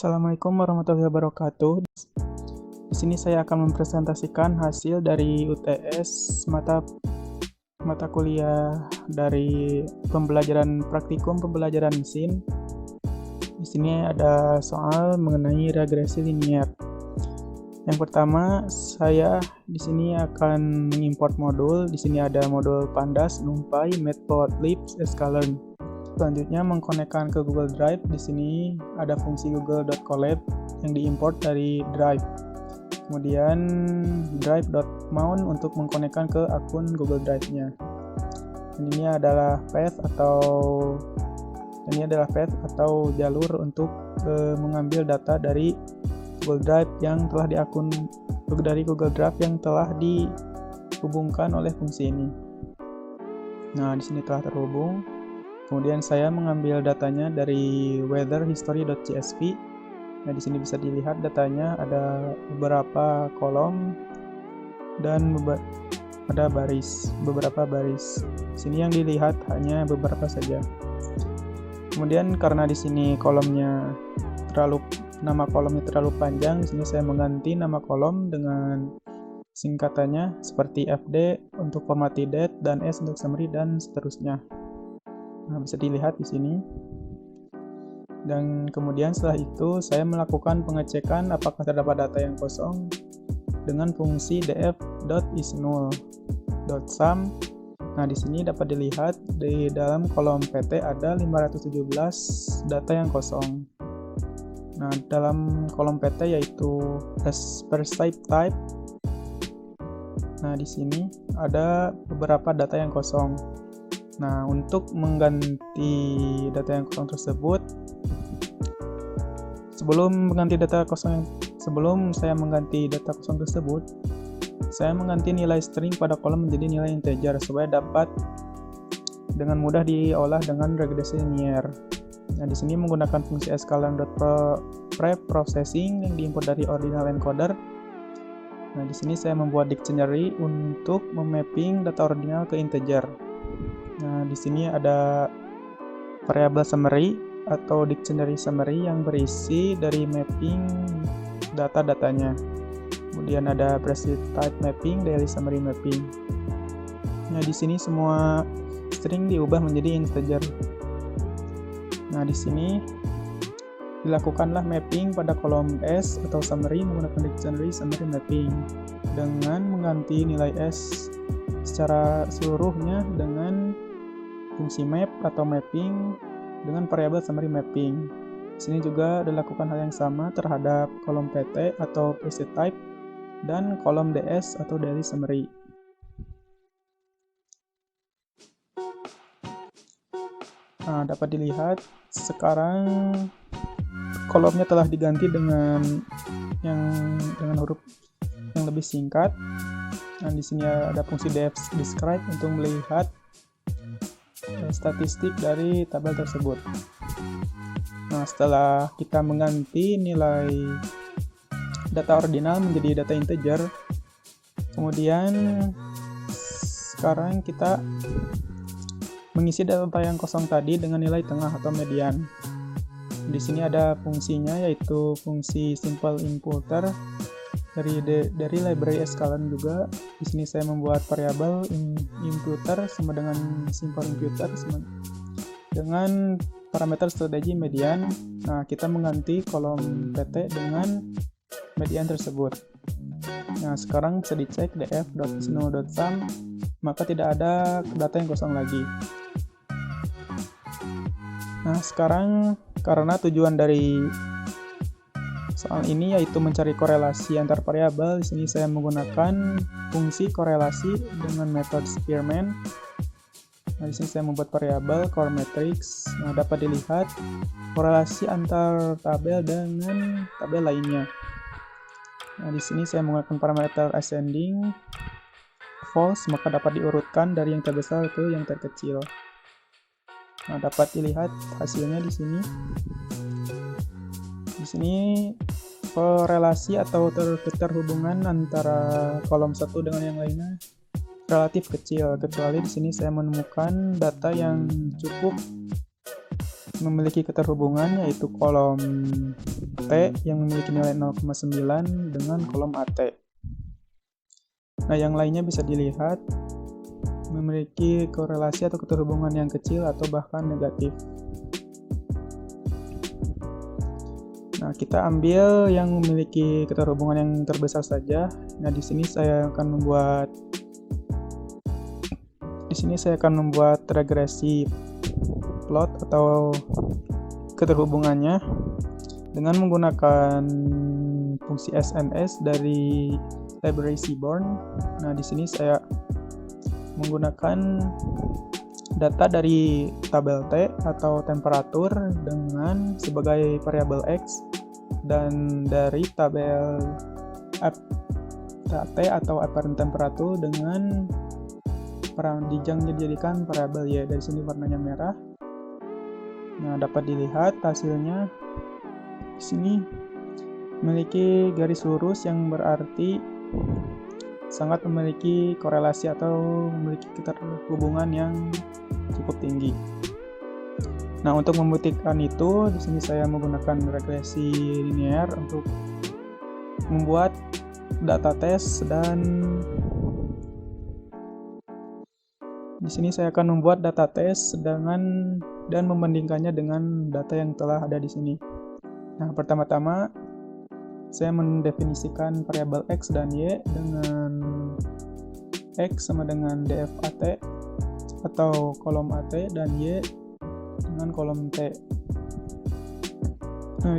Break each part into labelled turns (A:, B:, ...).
A: Assalamualaikum warahmatullahi wabarakatuh. Di sini saya akan mempresentasikan hasil dari UTS mata kuliah dari praktikum pembelajaran mesin. Di sini ada soal mengenai regresi linier. Yang pertama, saya di sini akan mengimport modul. Di sini ada modul Pandas, NumPy, Matplotlib, sklearn. Selanjutnya mengkonekkan ke Google Drive. Di sini ada fungsi google.colab yang diimport dari Drive. Kemudian drive.mount untuk mengkonekkan ke akun Google Drive-nya. Ini adalah path atau jalur untuk mengambil data dari Google Drive yang telah Google Drive yang telah dihubungkan oleh fungsi ini. Nah, di sini telah terhubung. Kemudian saya mengambil datanya dari weatherhistory.csv. Nah, di sini bisa dilihat datanya ada beberapa kolom dan ada beberapa baris. Di sini yang dilihat hanya beberapa saja. Kemudian karena di sini nama kolomnya terlalu panjang, di sini saya mengganti nama kolom dengan singkatannya seperti FD untuk formatted date dan S untuk summary dan seterusnya. Nah, bisa dilihat di sini. Dan kemudian setelah itu saya melakukan pengecekan apakah terdapat data yang kosong dengan fungsi df.isNull.sum. Nah, di sini dapat dilihat di dalam kolom PT ada 517 data yang kosong. Nah, dalam kolom PT yaitu precise type. Nah, di sini ada beberapa data yang kosong. Nah, untuk mengganti data yang kosong tersebut, sebelum saya mengganti data kosong tersebut, saya mengganti nilai string pada kolom menjadi nilai integer supaya dapat dengan mudah diolah dengan regresi linier. Nah, di sini menggunakan fungsi sklearn.preprocessing yang diimport dari ordinal encoder. Nah, di sini saya membuat dictionary untuk memapping data ordinal ke integer. Nah, di sini ada variabel summary atau dictionary summary yang berisi dari mapping data-datanya. Kemudian ada precise type mapping, daily summary mapping. Nah, di sini semua string diubah menjadi integer. Nah, di sini dilakukanlah mapping pada kolom S atau summary menggunakan dictionary summary mapping dengan mengganti nilai S secara seluruhnya dengan fungsi map atau mapping dengan variabel summary mapping. Di sini juga dilakukan hal yang sama terhadap kolom PT atau preset type dan kolom DS atau daily summary. Nah, dapat dilihat sekarang kolomnya telah diganti dengan huruf yang lebih singkat. Nah, di sini ada fungsi describe untuk melihat statistik dari tabel tersebut. Nah, setelah kita mengganti nilai data ordinal menjadi data integer, kemudian sekarang kita mengisi data yang kosong tadi dengan nilai tengah atau median. Di sini ada fungsinya yaitu fungsi simple imputer dari library sklearn juga. Di sini saya membuat variabel imputer sama dengan simple imputer dengan parameter strategi median. Nah, kita mengganti kolom PT dengan median tersebut. Nah, sekarang bisa dicek df.isNull.sum, maka tidak ada data yang kosong lagi. Nah, sekarang karena tujuan dari soal ini yaitu mencari korelasi antar variabel, di sini saya menggunakan fungsi korelasi dengan metode Spearman. Nah, di sini saya membuat variabel core matrix. Nah, dapat dilihat korelasi antar tabel dengan tabel lainnya. Nah, di sini saya menggunakan parameter ascending false, maka dapat diurutkan dari yang terbesar ke yang terkecil. Nah, dapat dilihat hasilnya di sini. Di sini korelasi atau keterhubungan antara kolom satu dengan yang lainnya relatif kecil, kecuali di sini saya menemukan data yang cukup memiliki keterhubungan, yaitu kolom T yang memiliki nilai 0,9 dengan kolom AT. Nah, yang lainnya bisa dilihat memiliki korelasi atau keterhubungan yang kecil atau bahkan negatif. Nah, kita ambil yang memiliki keterhubungan yang terbesar saja. Nah, di sini saya akan membuat regresi plot atau keterhubungannya dengan menggunakan fungsi SNS dari library Seaborn. Nah, di sini saya menggunakan data dari tabel T atau temperatur dengan sebagai variabel X, dan dari tabel T atau apparent temperature dengan dijadikan variabel Y. Dari sini warnanya merah. Nah, dapat dilihat hasilnya di sini memiliki garis lurus yang berarti sangat memiliki korelasi atau memiliki keterhubungan yang cukup tinggi. Nah, untuk membuktikan itu, di sini saya menggunakan regresi linear untuk membuat data tes, dan di sini saya akan membuat data tes dan membandingkannya dengan data yang telah ada di sini. Nah, pertama-tama saya mendefinisikan variabel X dan Y dengan X sama dengan dfAT atau kolom AT, dan Y dengan kolom T. Nah,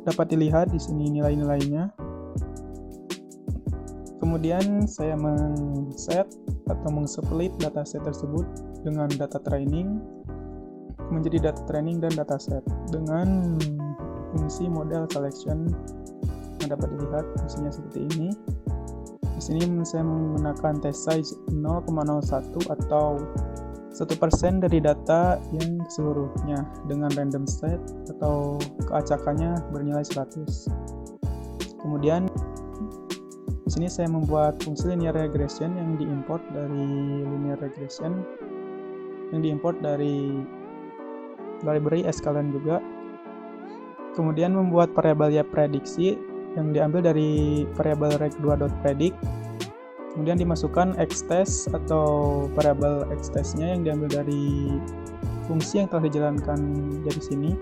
A: dapat dilihat di sini nilai-nilainya. Kemudian saya men-set atau meng-split dataset tersebut dengan data training menjadi data training dan dataset dengan fungsi model selection. Nah, dapat dilihat fungsinya seperti ini. Di sini saya menggunakan test size 0,01 atau 1% dari data yang seluruhnya dengan random set atau keacakannya bernilai 100. Kemudian di sini saya membuat fungsi linear regression yang diimport dari library sklearn juga. Kemudian membuat variabel Y prediksi yang diambil dari variabel reg2.predict. Kemudian dimasukkan xtest atau variabel xtest-nya yang diambil dari fungsi yang telah dijalankan dari sini.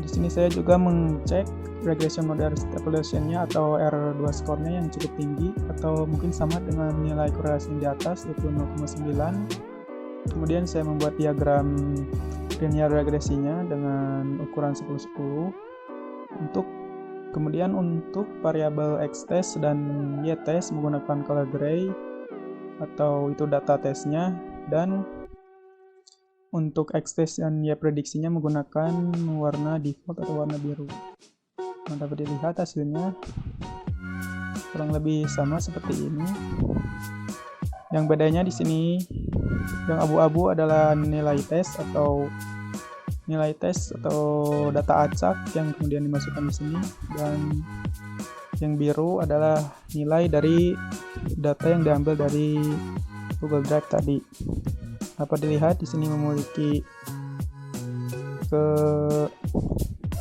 A: Di sini saya juga mengecek regression model stabilization-nya atau R2 score-nya yang cukup tinggi atau mungkin sama dengan nilai korelasi yang di atas, yaitu 0,9. Kemudian saya membuat diagram linear regresinya dengan ukuran 10-10. Kemudian untuk variabel X-test dan Y-test menggunakan color gray atau itu data testnya, dan untuk X-test dan Y prediksinya menggunakan warna default atau warna biru. Nah, dapat dilihat hasilnya kurang lebih sama seperti ini. Yang bedanya di sini, yang abu-abu adalah nilai tes atau data acak yang kemudian dimasukkan di sini, dan yang biru adalah nilai dari data yang diambil dari Google Drive tadi. Dapat dilihat di sini memiliki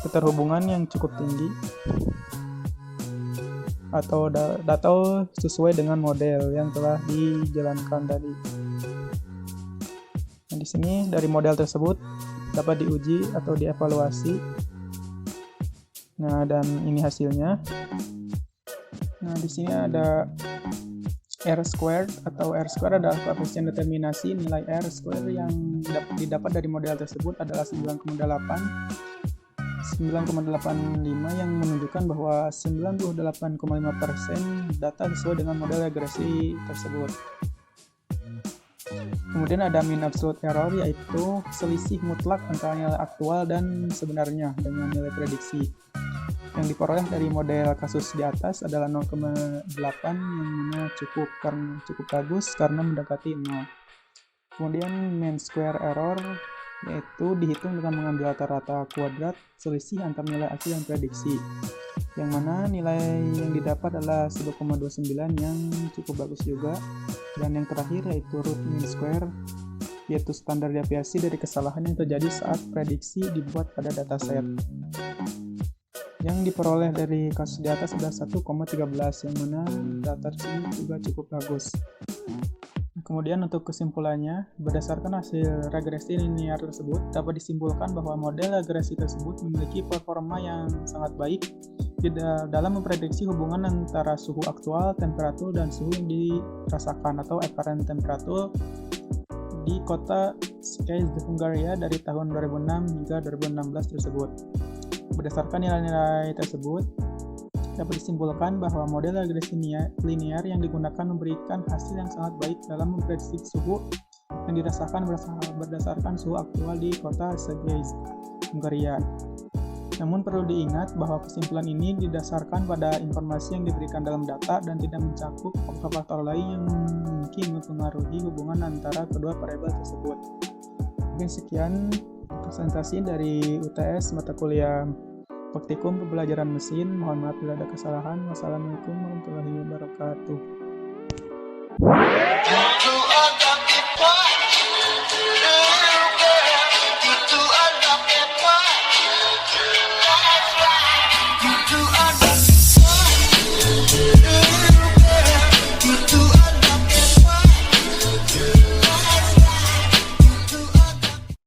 A: keterhubungan yang cukup tinggi atau data sesuai dengan model yang telah dijalankan tadi. Nah, di sini dari model tersebut dapat diuji atau dievaluasi. Nah, dan ini hasilnya. Nah, di sini ada R-squared atau R-squared adalah koefisien determinasi nilai R-squared yang didapat dari model tersebut adalah 9,85 yang menunjukkan bahwa 98,5% data sesuai dengan model regresi tersebut. Kemudian ada mean absolute error, yaitu selisih mutlak antara nilai aktual dan sebenarnya dengan nilai prediksi. Yang diperoleh dari model kasus di atas adalah 0,8 yang mana cukup bagus karena mendekati 0. Kemudian mean square error, yaitu dihitung dengan mengambil rata-rata kuadrat selisih antara nilai asli dan prediksi, yang mana nilai yang didapat adalah 1,29 yang cukup bagus juga. Dan yang terakhir yaitu root mean square, yaitu standar deviasi dari kesalahan yang terjadi saat prediksi dibuat pada dataset. Yang diperoleh dari kasus di atas adalah 1,13, yang mana data ini juga cukup bagus. Kemudian untuk kesimpulannya, berdasarkan hasil regresi linear tersebut, dapat disimpulkan bahwa model regresi tersebut memiliki performa yang sangat baik dalam memprediksi hubungan antara suhu aktual, temperatur, dan suhu yang dirasakan atau apparent temperature di kota Székely, Hungaria dari tahun 2006 hingga 2016 tersebut. Berdasarkan nilai-nilai tersebut, dapat disimpulkan bahwa model regresi linear yang digunakan memberikan hasil yang sangat baik dalam memprediksi suhu yang dirasakan berdasarkan suhu aktual di kota Székely, Hungaria. Namun perlu diingat bahwa kesimpulan ini didasarkan pada informasi yang diberikan dalam data dan tidak mencakup faktor-faktor lain yang mungkin mempengaruhi hubungan antara kedua variabel tersebut. Mungkin sekian presentasi dari UTS mata kuliah Praktikum Pembelajaran Mesin. Mohon maaf bila ada kesalahan. Wassalamualaikum warahmatullahi wabarakatuh.